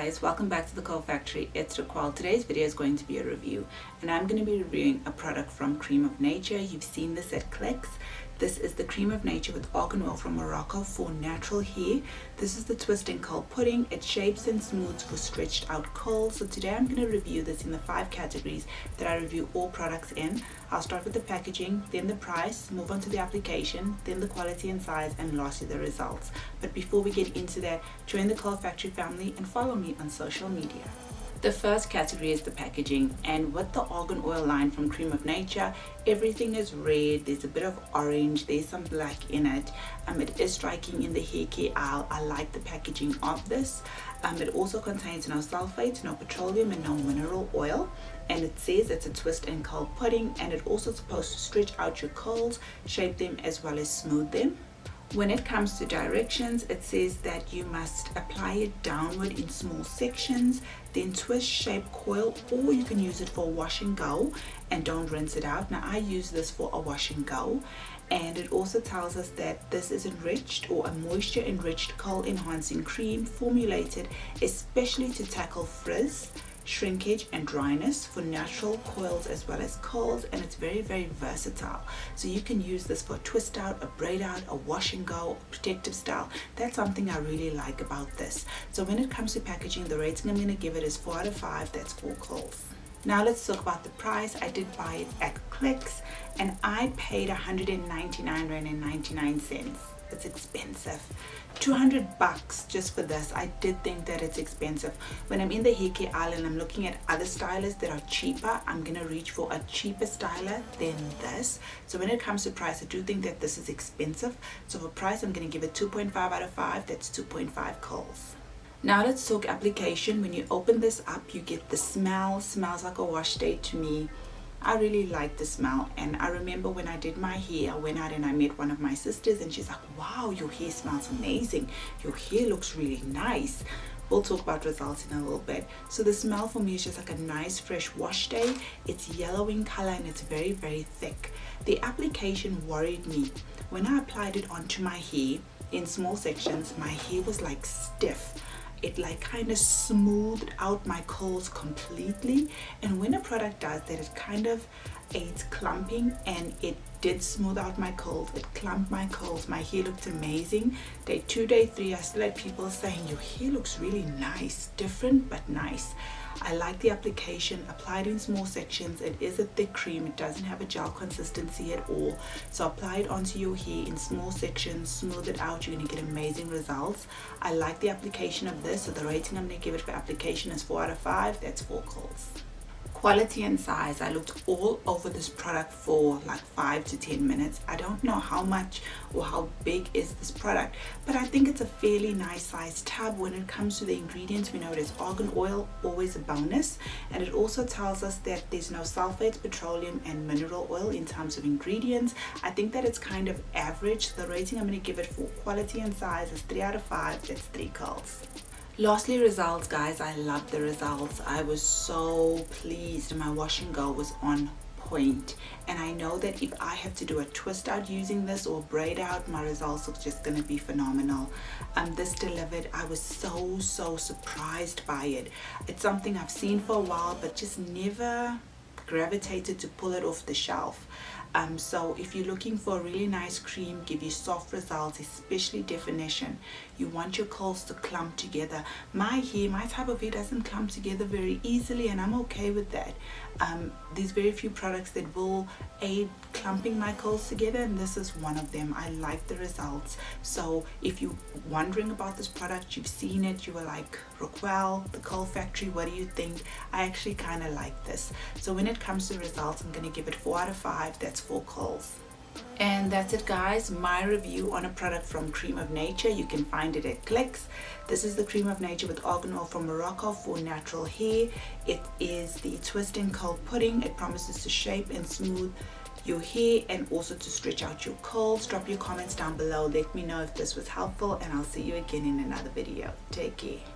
guys, welcome back to the Curl Factory. It's Raquel. Today's video is going to be a review, and I'm going to be reviewing a product from Creme of Nature. You've seen this at clicks. This is the Creme of Nature with Argon Oil from Morocco for natural hair. This is the twist and curl pudding. It shapes and smooths for stretched out curls. So today I'm going to review this in the 5 categories that I review all products in. I'll start with the packaging, then the price, move on to the application, then the quality and size, and lastly the results. But before we get into that, join the Curl Factory family and follow me on social media. The first category is the packaging, and with the Argon Oil line from Creme of Nature, everything is red, there's a bit of orange, there's some black in it. It is striking in the hair care aisle. I like the packaging of this. It also contains no sulfates, no petroleum, and no mineral oil. And it says it's a twist and curl pudding, and it's also supposed to stretch out your curls, shape them, as well as smooth them. When it comes to directions, it says that you must apply it downward in small sections, then twist, shape, coil, or you can use it for a wash and go and don't rinse it out. Now I use this for a wash and go, and it also tells us that this is enriched or a moisture enriched curl enhancing cream formulated especially to tackle frizz, shrinkage and dryness for natural coils as well as curls, and it's very versatile. So you can use this for a twist out, a braid out, a wash and go, a protective style. That's something I really like about this. So when it comes to packaging, the rating I'm going to give it is 4 out of 5. That's 4 curls. Now let's talk about the price. I did buy it at clicks and I paid 199 rand and 99 cents. It's expensive. 200 bucks just for this. I did think that it's expensive. When I'm in the hair care aisle and I'm looking at other stylists that are cheaper, I'm gonna reach for a cheaper styler than this. So when it comes to price, I do think that this is expensive. So for price, I'm gonna give it 2.5 out of 5. That's 2.5 curls. Now let's talk application. When you open this up, you get the smell. Smells like a wash day to me. I really like the smell, and I remember when I did my hair, I went out and I met one of my sisters and she's like, wow, your hair smells amazing. Your hair looks really nice. We'll talk about results in a little bit. So the smell for me is just like a nice fresh wash day. It's yellow in color and it's very thick. The application worried me. When I applied it onto my hair in small sections, my hair was like stiff. It like kind of smoothed out my curls completely, and when a product does that, it kind of aids clumping, and it did smooth out my curls. It clumped my curls. My hair looked amazing. Day 2, day 3, I still had people saying your hair looks really nice, different but nice. I like the application. Applied in small sections. It is a thick cream. It doesn't have a gel consistency at all. So apply it onto your hair in small sections, smooth it out. You're going to get amazing results. I like the application of this. So the rating I'm going to give it for application is 4 out of 5. That's 4 curls. Quality and size. I looked all over this product for like 5 to 10 minutes. I don't know how much or how big is this product, but I think it's a fairly nice sized tub. When it comes to the ingredients, we know it is argan oil, always a bonus, and it also tells us that there's no sulfates, petroleum and mineral oil in terms of ingredients. I think that it's kind of average. The rating I'm going to give it for quality and size is 3 out of 5. That's 3 curls. Lastly, results, guys. I love the results. I was so pleased. My wash and go was on point, and I know that if I have to do a twist out using this or braid out, my results are just going to be phenomenal. This delivered. I was so surprised by it. It's something I've seen for a while but just never gravitated to pull it off the shelf. So if you're looking for a really nice cream, give you soft results, especially definition, you want your curls to clump together. My type of hair doesn't clump together very easily, and I'm okay with that. There's very few products that will aid clumping my curls together, and this is one of them. I like the results. So if you're wondering about this product, you've seen it, you were like, Raquel, the Curl Factory, what do you think? I actually kind of like this. So when it comes to results, I'm going to give it 4 out of 5. That's 4 curls. And that's it, guys, my review on a product from Creme of Nature. You can find it at clicks. This is the Creme of Nature with Argan Oil from Morocco for natural hair. It is the twist and curl pudding. It promises to shape and smooth your hair and also to stretch out your curls. Drop your comments down below. Let me know if this was helpful, and I'll see you again in another video. Take care.